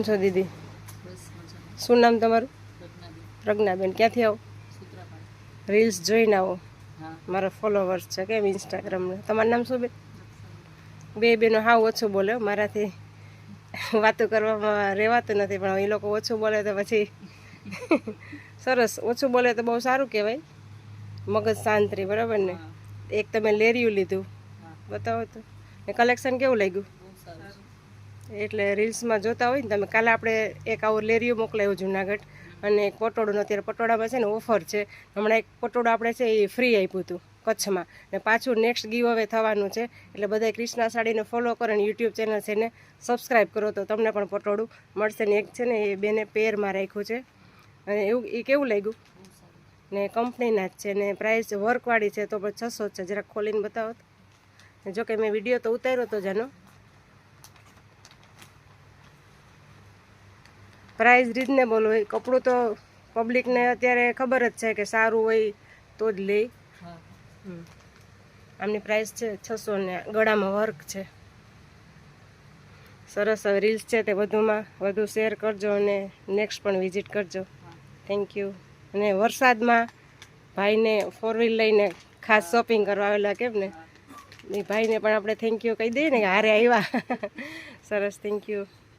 છો દીદી? બસ મજામાં. શું નામ તમારું? પ્રજ્ઞાબેન. પ્રજ્ઞાબેન. ક્યાંથી આવો? સૂત્રાપાડા. રીલ્સ જોઈને આવો? હા. મારા ફોલોવર્સ છે કેમ ઇન્સ્ટાગ્રામના. તમારું નામ શું બેન? રક્ષાબેન. બે બેનો હાવ ઓછું બોલે મારાથી વાતો કરવામાં રહેવાતું નથી, પણ એ લોકો ઓછું બોલે તો પછી સરસ. ઓછું બોલે તો બહુ સારું કહેવાય, મગજ શાંત રહે. બરાબર ને? હા. એક તમે લેરિયું લીધું, હા. બતાવો તો એ કલેક્શન કેવું લાગ્યું? બહુ સારું છે. એટલે રીલ્સમાં જોતા હોય ને તમે. કાલે આપણે એક આવું લેરિયું મોકલાયું જુનાગઢ, અને એક પટોળું. અત્યારે પટોળામાં છે ને ઓફર છે. હમણાં એક પટોળું આપણે છે એ ફ્રી આપ્યું હતું કચ્છમાં, ને પાછું નેક્સ્ટ ગીવ અવે થવાનું છે. એટલે બધા કૃષ્ણા સાડીને ફોલો કરો અને યુટ્યુબ ચેનલ છે એને સબસ્ક્રાઈબ કરો તો તમને પણ પટોળું મળશે. ને એક છે ને એ બેને પેરમાં રાખ્યું છે, અને એવું એ કેવું લાગ્યું? બહુ સારું. ને કંપનીના જ છે, ને પ્રાઇસ વર્કવાળી છે, તો પણ 600 છે. જરાક ખોલીને બતાવો તો. જોકે મેં વિડીયો તો ઉતાર્યો તો જાનો. પ્રાઇસ રિઝનેબલ હોય. કપડું તો પબ્લિકને અત્યારે ખબર જ છે કે સારું હોય તો જ લે. હા. આમની પ્રાઇસ છે 600 ને ગળામાં વર્ક છે. સરસ. રીલ્સ છે તે વધુમાં વધુ શેર કરજો અને નેક્સ્ટ પણ વિઝિટ કરજો. હા. Thank you. અને વરસાદમાં ભાઈને 4 વ્હીલ લઈને ખાસ શોપિંગ કરવા આવેલા કેમ ને, હા. એ ભાઈને પણ આપણે થેન્ક યુ કહી દઈએ ને કે હારે આવ્યા. સરસ. Thank you.